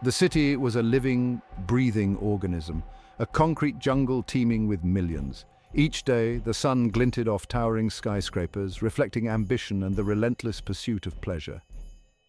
The city was a living, breathing organism, a concrete jungle teeming with millions. Each day, the sun glinted off towering skyscrapers, reflecting ambition and the relentless pursuit of pleasure.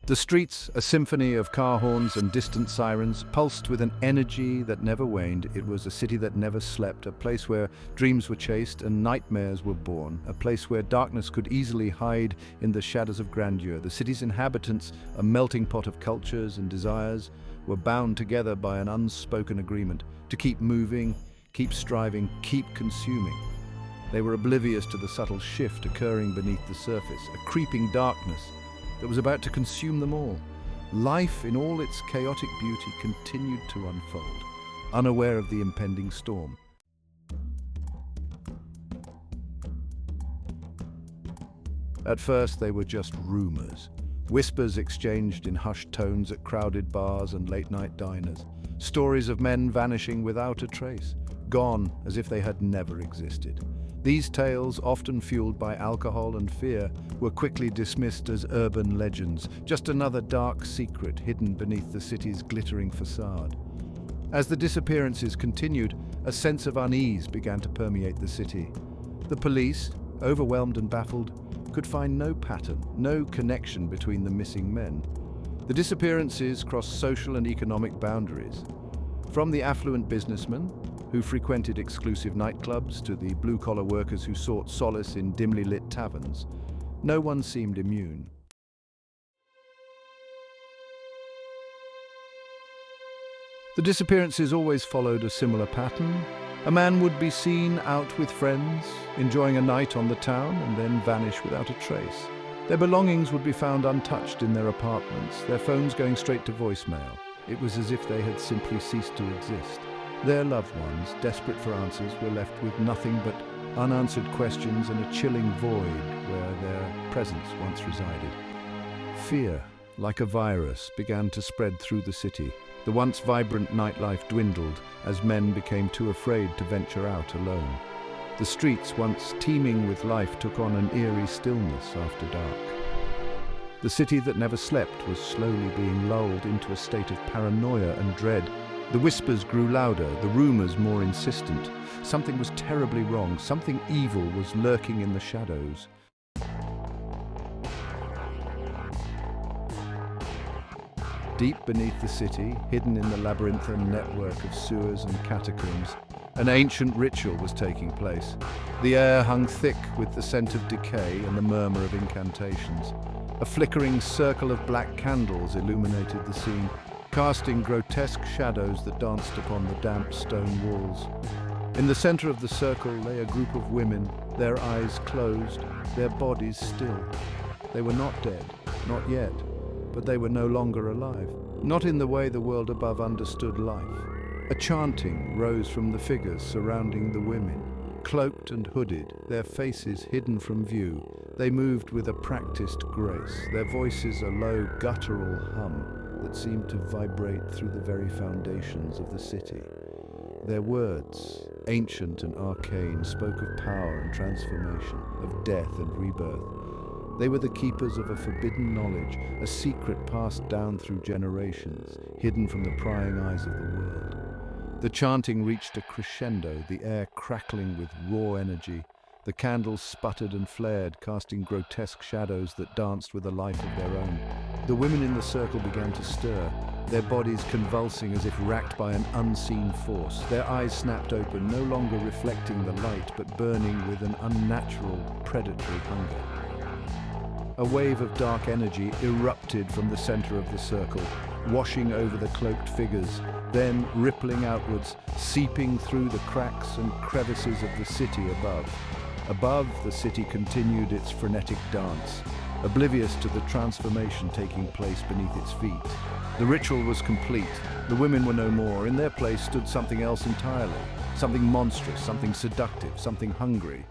The streets, a symphony of car horns and distant sirens, pulsed with an energy that never waned. It was a city that never slept, a place where dreams were chased and nightmares were born, a place where darkness could easily hide in the shadows of grandeur. The city's inhabitants, a melting pot of cultures and desires, were bound together by an unspoken agreement to keep moving, keep striving, keep consuming. They were oblivious to the subtle shift occurring beneath the surface, a creeping darkness that was about to consume them all. Life, in all its chaotic beauty, continued to unfold, unaware of the impending storm. At first, they were just rumors, whispers exchanged in hushed tones at crowded bars and late-night diners, stories of men vanishing without a trace, gone as if they had never existed. These tales, often fueled by alcohol and fear, were quickly dismissed as urban legends, just another dark secret hidden beneath the city's glittering facade. As the disappearances continued, a sense of unease began to permeate the city. The police, overwhelmed and baffled, could find no pattern, no connection between the missing men. The disappearances crossed social and economic boundaries. From the affluent businessmen, who frequented exclusive nightclubs, to the blue-collar workers who sought solace in dimly lit taverns, no one seemed immune. The disappearances always followed a similar pattern. A man would be seen out with friends, enjoying a night on the town, and then vanish without a trace. Their belongings would be found untouched in their apartments, their phones going straight to voicemail. It was as if they had simply ceased to exist. Their loved ones, desperate for answers, were left with nothing but unanswered questions and a chilling void where their presence once resided. Fear, like a virus, began to spread through the city. The once vibrant nightlife dwindled as men became too afraid to venture out alone. The streets, once teeming with life, took on an eerie stillness after dark. The city that never slept was slowly being lulled into a state of paranoia and dread. The whispers grew louder, the rumors more insistent. Something was terribly wrong, something evil was lurking in the shadows. Deep beneath the city, hidden in the labyrinthine network of sewers and catacombs, an ancient ritual was taking place. The air hung thick with the scent of decay and the murmur of incantations. A flickering circle of black candles illuminated the scene, casting grotesque shadows that danced upon the damp stone walls. In the center of the circle lay a group of women, their eyes closed, their bodies still. They were not dead, not yet, but they were no longer alive, not in the way the world above understood life. A chanting rose from the figures surrounding the women. Cloaked and hooded, their faces hidden from view, they moved with a practiced grace, their voices a low, guttural hum that seemed to vibrate through the very foundations of the city. Their words, ancient and arcane, spoke of power and transformation, of death and rebirth. They were the keepers of a forbidden knowledge, a secret passed down through generations, hidden from the prying eyes of the world. The chanting reached a crescendo, the air crackling with raw energy. The candles sputtered and flared, casting grotesque shadows that danced with a life of their own. The women in the circle began to stir, their bodies convulsing as if racked by an unseen force. Their eyes snapped open, no longer reflecting the light, but burning with an unnatural, predatory hunger. A wave of dark energy erupted from the center of the circle, washing over the cloaked figures, then rippling outwards, seeping through the cracks and crevices of the city above. Above, the city continued its frenetic dance, oblivious to the transformation taking place beneath its feet. The ritual was complete. The women were no more. In their place stood something else entirely, something monstrous, something seductive, something hungry.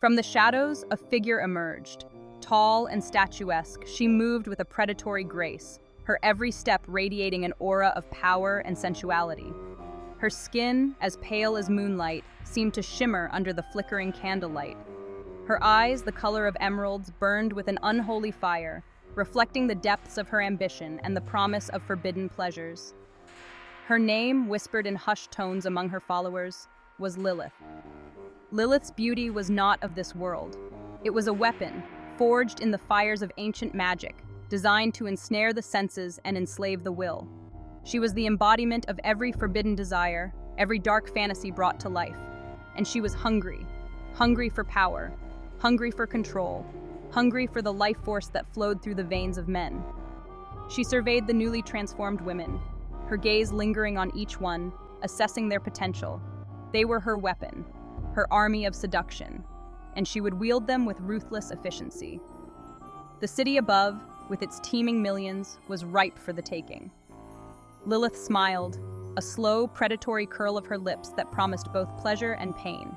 From the shadows, a figure emerged. Tall and statuesque, she moved with a predatory grace, her every step radiating an aura of power and sensuality. Her skin, as pale as moonlight, seemed to shimmer under the flickering candlelight. Her eyes, the color of emeralds, burned with an unholy fire, reflecting the depths of her ambition and the promise of forbidden pleasures. Her name, whispered in hushed tones among her followers, was Lilith. Lilith's beauty was not of this world. It was a weapon, forged in the fires of ancient magic, designed to ensnare the senses and enslave the will. She was the embodiment of every forbidden desire, every dark fantasy brought to life. And she was hungry, hungry for power, hungry for control, hungry for the life force that flowed through the veins of men. She surveyed the newly transformed women, her gaze lingering on each one, assessing their potential. They were her weapon, her army of seduction, and she would wield them with ruthless efficiency. The city above, with its teeming millions, was ripe for the taking. Lilith smiled, a slow, predatory curl of her lips that promised both pleasure and pain.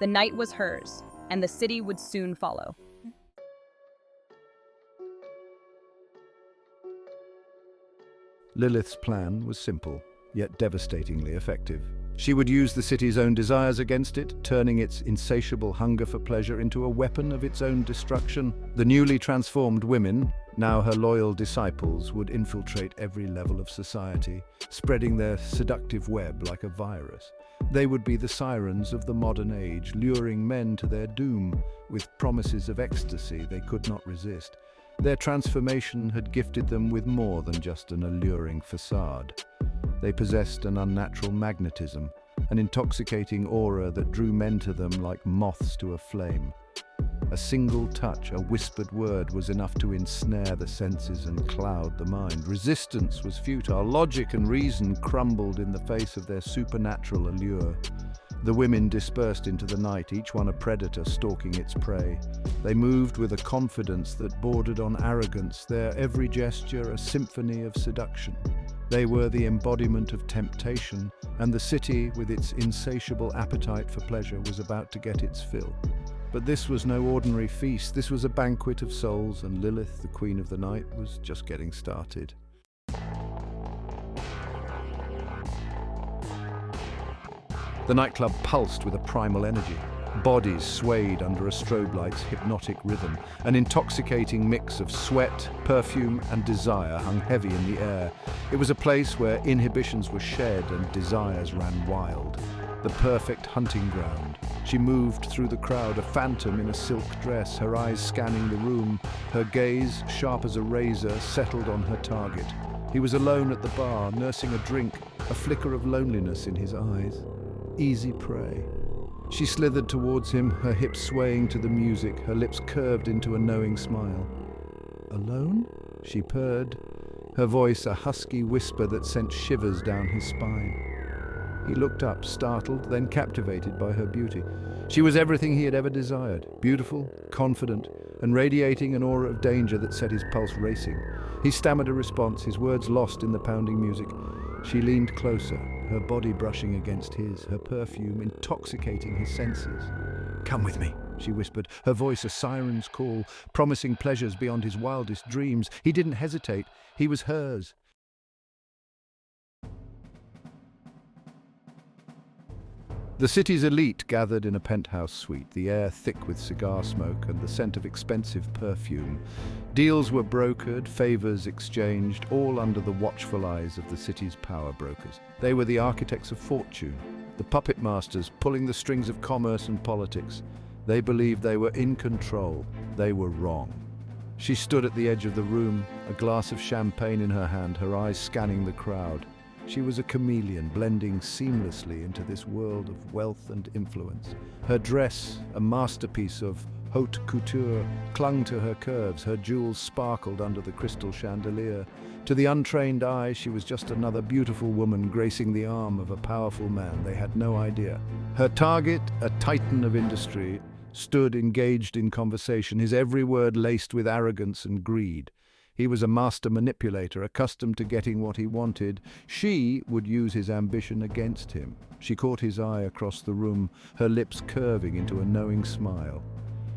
The night was hers, and the city would soon follow. Lilith's plan was simple, yet devastatingly effective. She would use the city's own desires against it, turning its insatiable hunger for pleasure into a weapon of its own destruction. The newly transformed women, now her loyal disciples, would infiltrate every level of society, spreading their seductive web like a virus. They would be the sirens of the modern age, luring men to their doom with promises of ecstasy they could not resist. Their transformation had gifted them with more than just an alluring facade. They possessed an unnatural magnetism, an intoxicating aura that drew men to them like moths to a flame. A single touch, a whispered word, was enough to ensnare the senses and cloud the mind. Resistance was futile. Logic and reason crumbled in the face of their supernatural allure. The women dispersed into the night, each one a predator stalking its prey. They moved with a confidence that bordered on arrogance, their every gesture a symphony of seduction. They were the embodiment of temptation, and the city, with its insatiable appetite for pleasure, was about to get its fill. But this was no ordinary feast. This was a banquet of souls, and Lilith, the queen of the night, was just getting started. The nightclub pulsed with a primal energy. Bodies swayed under a strobe light's hypnotic rhythm. An intoxicating mix of sweat, perfume, and desire hung heavy in the air. It was a place where inhibitions were shed and desires ran wild. The perfect hunting ground. She moved through the crowd, a phantom in a silk dress, her eyes scanning the room. Her gaze, sharp as a razor, settled on her target. He was alone at the bar, nursing a drink, a flicker of loneliness in his eyes. Easy prey. She slithered towards him, her hips swaying to the music, her lips curved into a knowing smile. "Alone?" she purred, her voice a husky whisper that sent shivers down his spine. He looked up, startled, then captivated by her beauty. She was everything he had ever desired, beautiful, confident, and radiating an aura of danger that set his pulse racing. He stammered a response, his words lost in the pounding music. She leaned closer, her body brushing against his, her perfume intoxicating his senses. "Come with me," she whispered, her voice a siren's call, promising pleasures beyond his wildest dreams. He didn't hesitate. He was hers. The city's elite gathered in a penthouse suite, the air thick with cigar smoke and the scent of expensive perfume. Deals were brokered, favors exchanged, all under the watchful eyes of the city's power brokers. They were the architects of fortune, the puppet masters pulling the strings of commerce and politics. They believed they were in control. They were wrong. She stood at the edge of the room, a glass of champagne in her hand, her eyes scanning the crowd. She was a chameleon, blending seamlessly into this world of wealth and influence. Her dress, a masterpiece of haute couture, clung to her curves. Her jewels sparkled under the crystal chandelier. To the untrained eye, she was just another beautiful woman gracing the arm of a powerful man. They had no idea. Her target, a titan of industry, stood engaged in conversation, his every word laced with arrogance and greed. He was a master manipulator, accustomed to getting what he wanted. She would use his ambition against him. She caught his eye across the room, her lips curving into a knowing smile.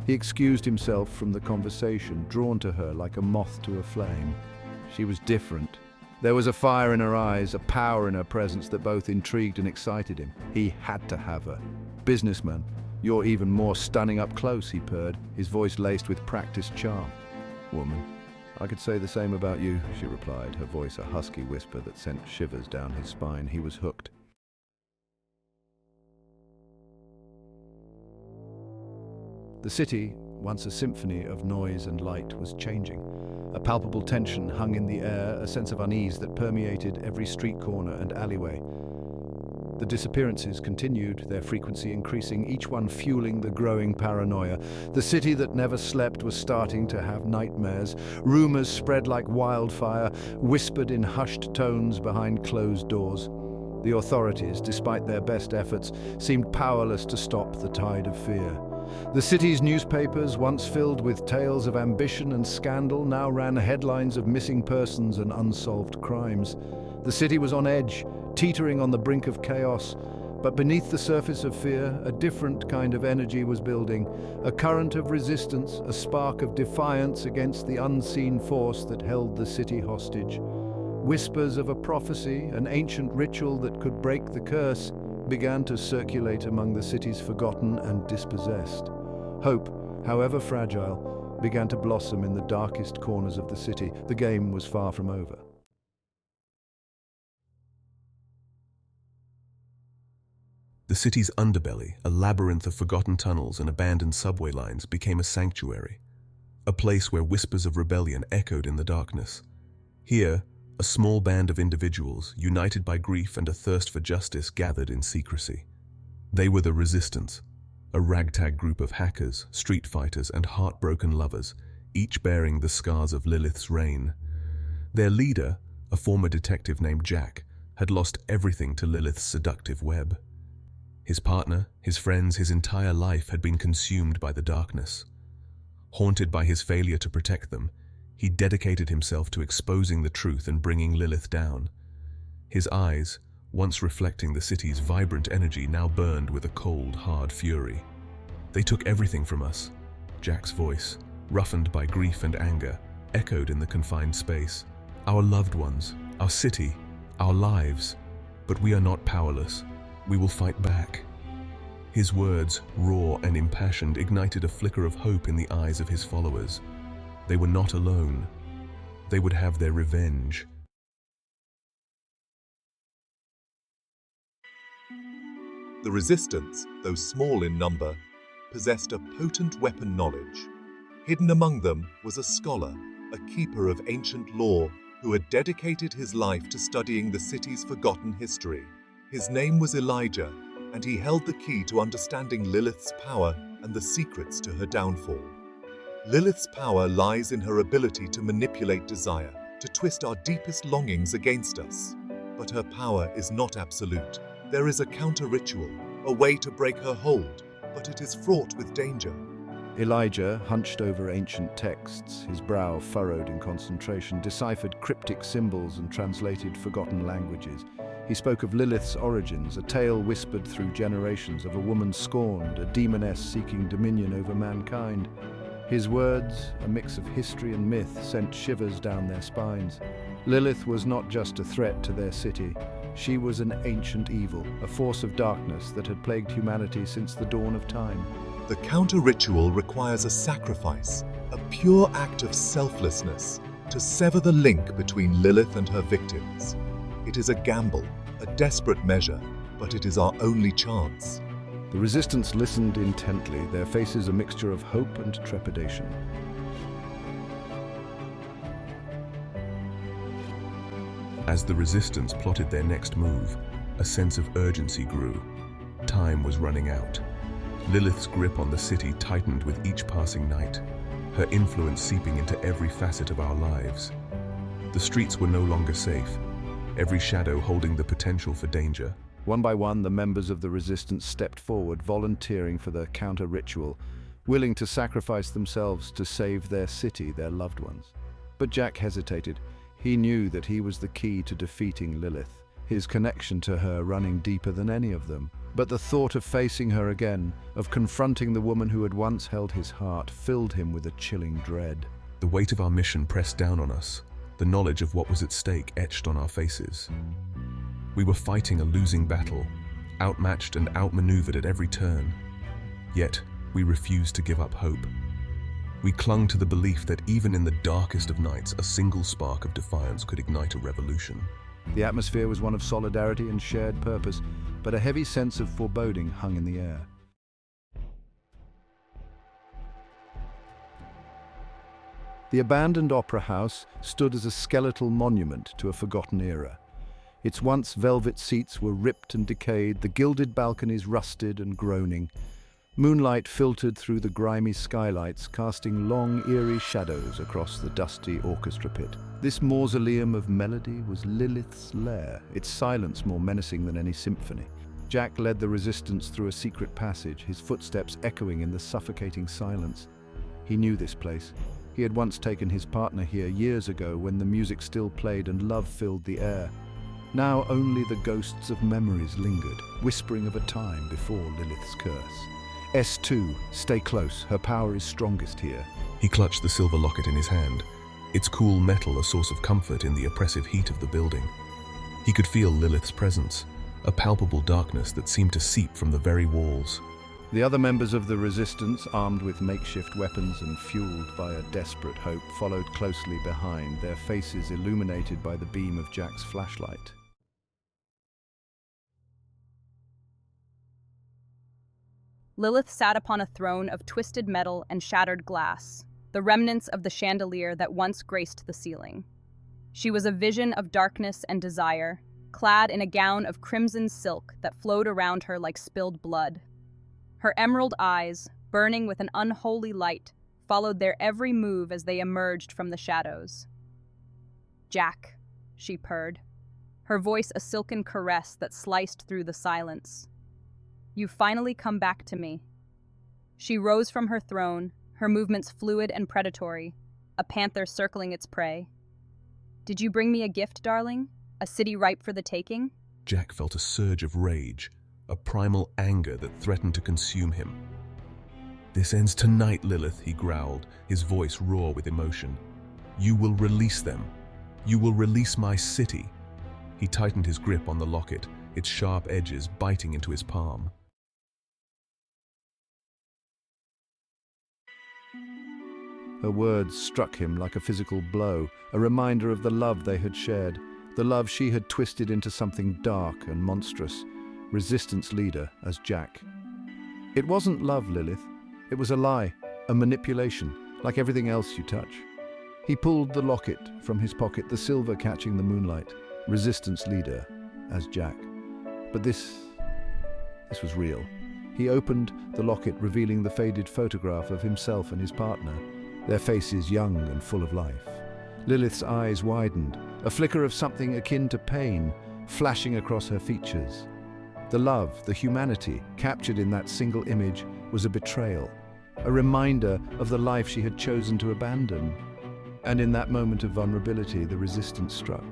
He excused himself from the conversation, drawn to her like a moth to a flame. She was different. There was a fire in her eyes, a power in her presence that both intrigued and excited him. He had to have her. Businessman, "You're even more stunning up close," he purred, his voice laced with practiced charm. "Woman, I could say the same about you," she replied, her voice a husky whisper that sent shivers down his spine. He was hooked. The city, once a symphony of noise and light, was changing. A palpable tension hung in the air, a sense of unease that permeated every street corner and alleyway. The disappearances continued, their frequency increasing, each one fueling the growing paranoia. The city that never slept was starting to have nightmares. Rumors spread like wildfire, whispered in hushed tones behind closed doors. The authorities, despite their best efforts, seemed powerless to stop the tide of fear. The city's newspapers, once filled with tales of ambition and scandal, now ran headlines of missing persons and unsolved crimes. The city was on edge, teetering on the brink of chaos, but beneath the surface of fear, a different kind of energy was building, a current of resistance, a spark of defiance against the unseen force that held the city hostage. Whispers of a prophecy, an ancient ritual that could break the curse, began to circulate among the city's forgotten and dispossessed. Hope, however fragile, began to blossom in the darkest corners of the city. The game was far from over. The city's underbelly, a labyrinth of forgotten tunnels and abandoned subway lines, became a sanctuary, a place where whispers of rebellion echoed in the darkness. Here, a small band of individuals, united by grief and a thirst for justice, gathered in secrecy. They were the Resistance, a ragtag group of hackers, street fighters, and heartbroken lovers, each bearing the scars of Lilith's reign. Their leader, a former detective named Jack, had lost everything to Lilith's seductive web. His partner, his friends, his entire life had been consumed by the darkness. Haunted by his failure to protect them, he dedicated himself to exposing the truth and bringing Lilith down. His eyes, once reflecting the city's vibrant energy, now burned with a cold, hard fury. "They took everything from us," Jack's voice, roughened by grief and anger, echoed in the confined space. "Our loved ones, our city, our lives. But we are not powerless. We will fight back." His words, raw and impassioned, ignited a flicker of hope in the eyes of his followers. They were not alone. They would have their revenge. The Resistance, though small in number, possessed a potent weapon knowledge. Hidden among them was a scholar, a keeper of ancient lore, who had dedicated his life to studying the city's forgotten history. His name was Elijah, and he held the key to understanding Lilith's power and the secrets to her downfall. Lilith's power lies in her ability to manipulate desire, to twist our deepest longings against us. But her power is not absolute. There is a counter-ritual, a way to break her hold, but it is fraught with danger. Elijah hunched over ancient texts, his brow furrowed in concentration, deciphered cryptic symbols and translated forgotten languages. He spoke of Lilith's origins, a tale whispered through generations of a woman scorned, a demoness seeking dominion over mankind. His words, a mix of history and myth, sent shivers down their spines. Lilith was not just a threat to their city. She was an ancient evil, a force of darkness that had plagued humanity since the dawn of time. The counter-ritual requires a sacrifice, a pure act of selflessness, to sever the link between Lilith and her victims. It is a gamble, a desperate measure, but it is our only chance. The Resistance listened intently, their faces a mixture of hope and trepidation. As the Resistance plotted their next move, a sense of urgency grew. Time was running out. Lilith's grip on the city tightened with each passing night, her influence seeping into every facet of our lives. The streets were no longer safe, every shadow holding the potential for danger. One by one, the members of the Resistance stepped forward, volunteering for the counter-ritual, willing to sacrifice themselves to save their city, their loved ones. But Jack hesitated. He knew that he was the key to defeating Lilith, his connection to her running deeper than any of them. But the thought of facing her again, of confronting the woman who had once held his heart, filled him with a chilling dread. The weight of our mission pressed down on us, the knowledge of what was at stake etched on our faces. We were fighting a losing battle, outmatched and outmaneuvered at every turn. Yet, we refused to give up hope. We clung to the belief that even in the darkest of nights, a single spark of defiance could ignite a revolution. The atmosphere was one of solidarity and shared purpose, but a heavy sense of foreboding hung in the air. The abandoned opera house stood as a skeletal monument to a forgotten era. Its once velvet seats were ripped and decayed, the gilded balconies rusted and groaning. Moonlight filtered through the grimy skylights, casting long, eerie shadows across the dusty orchestra pit. This mausoleum of melody was Lilith's lair, its silence more menacing than any symphony. Jack led the resistance through a secret passage, his footsteps echoing in the suffocating silence. He knew this place. He had once taken his partner here years ago when the music still played and love filled the air. Now only the ghosts of memories lingered, whispering of a time before Lilith's curse. S2, stay close. Her power is strongest here. He clutched the silver locket in his hand, its cool metal a source of comfort in the oppressive heat of the building. He could feel Lilith's presence, a palpable darkness that seemed to seep from the very walls. The other members of the resistance, armed with makeshift weapons and fueled by a desperate hope, followed closely behind, their faces illuminated by the beam of Jack's flashlight. Lilith sat upon a throne of twisted metal and shattered glass, the remnants of the chandelier that once graced the ceiling. She was a vision of darkness and desire, clad in a gown of crimson silk that flowed around her like spilled blood. Her emerald eyes, burning with an unholy light, followed their every move as they emerged from the shadows. "Jack," she purred, her voice a silken caress that sliced through the silence. "You've finally come back to me." She rose from her throne, her movements fluid and predatory, a panther circling its prey. "Did you bring me a gift, darling? A city ripe for the taking?" Jack felt a surge of rage, a primal anger that threatened to consume him. "This ends tonight, Lilith," he growled, his voice raw with emotion. "You will release them. You will release my city." He tightened his grip on the locket, its sharp edges biting into his palm. Her words struck him like a physical blow, a reminder of the love they had shared, the love she had twisted into something dark and monstrous. Resistance leader as Jack. It wasn't love, Lilith. It was a lie, a manipulation, like everything else you touch. He pulled the locket from his pocket, the silver catching the moonlight. Resistance leader as Jack. But this was real. He opened the locket, revealing the faded photograph of himself and his partner, their faces young and full of life. Lilith's eyes widened, a flicker of something akin to pain flashing across her features. The love, the humanity, captured in that single image was a betrayal, a reminder of the life she had chosen to abandon. And in that moment of vulnerability, the resistance struck.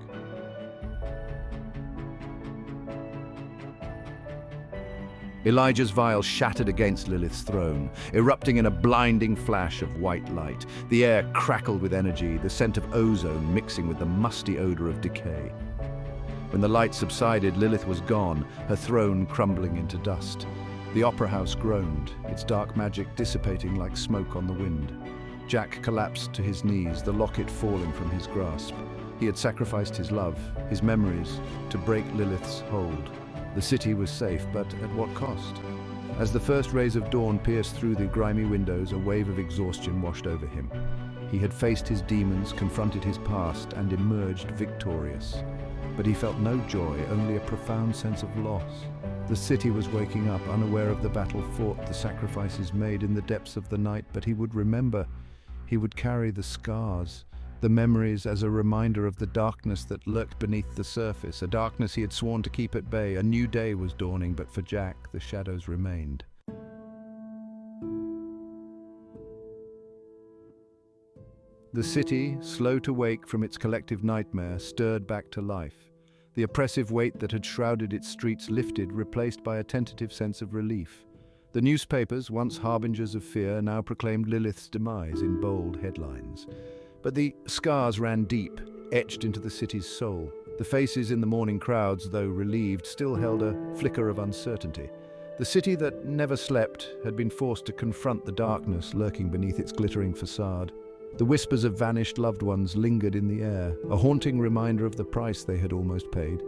Elijah's vial shattered against Lilith's throne, erupting in a blinding flash of white light. The air crackled with energy, the scent of ozone mixing with the musty odor of decay. When the light subsided, Lilith was gone, her throne crumbling into dust. The opera house groaned, its dark magic dissipating like smoke on the wind. Jack collapsed to his knees, the locket falling from his grasp. He had sacrificed his love, his memories, to break Lilith's hold. The city was safe, but at what cost? As the first rays of dawn pierced through the grimy windows, a wave of exhaustion washed over him. He had faced his demons, confronted his past, and emerged victorious. But he felt no joy, only a profound sense of loss. The city was waking up, unaware of the battle fought, the sacrifices made in the depths of the night, but he would remember. He would carry the scars, the memories as a reminder of the darkness that lurked beneath the surface, a darkness he had sworn to keep at bay. A new day was dawning, but for Jack, the shadows remained. The city, slow to wake from its collective nightmare, stirred back to life. The oppressive weight that had shrouded its streets lifted, replaced by a tentative sense of relief. The newspapers, once harbingers of fear, now proclaimed Lilith's demise in bold headlines. But the scars ran deep, etched into the city's soul. The faces in the morning crowds, though relieved, still held a flicker of uncertainty. The city that never slept had been forced to confront the darkness lurking beneath its glittering facade. The whispers of vanished loved ones lingered in the air, a haunting reminder of the price they had almost paid.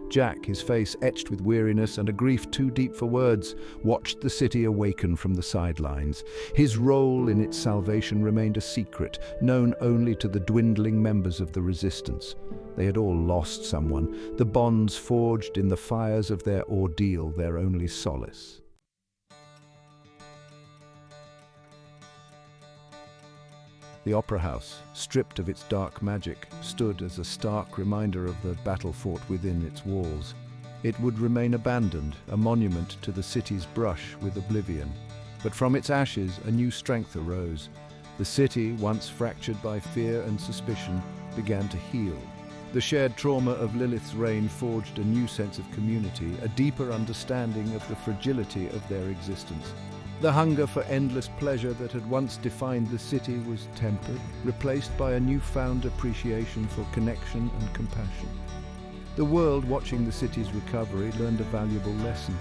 Jack, his face etched with weariness and a grief too deep for words, watched the city awaken from the sidelines. His role in its salvation remained a secret, known only to the dwindling members of the resistance. They had all lost someone, the bonds forged in the fires of their ordeal their only solace. The Opera House, stripped of its dark magic, stood as a stark reminder of the battle fought within its walls. It would remain abandoned, a monument to the city's brush with oblivion. But from its ashes, a new strength arose. The city, once fractured by fear and suspicion, began to heal. The shared trauma of Lilith's reign forged a new sense of community, a deeper understanding of the fragility of their existence. The hunger for endless pleasure that had once defined the city was tempered, replaced by a newfound appreciation for connection and compassion. The world, watching the city's recovery, learned a valuable lesson.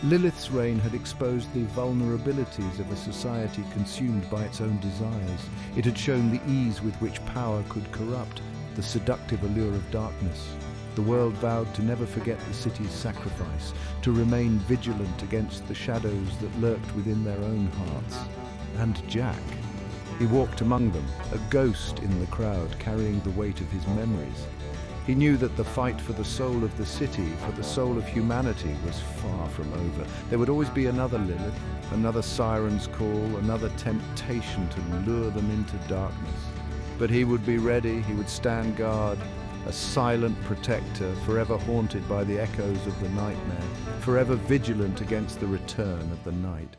Lilith's reign had exposed the vulnerabilities of a society consumed by its own desires. It had shown the ease with which power could corrupt, the seductive allure of darkness. The world vowed to never forget the city's sacrifice, to remain vigilant against the shadows that lurked within their own hearts. And Jack. He walked among them, a ghost in the crowd, carrying the weight of his memories. He knew that the fight for the soul of the city, for the soul of humanity, was far from over. There would always be another Lilith, another siren's call, another temptation to lure them into darkness. But he would be ready, he would stand guard, a silent protector, forever haunted by the echoes of the nightmare, forever vigilant against the return of the night.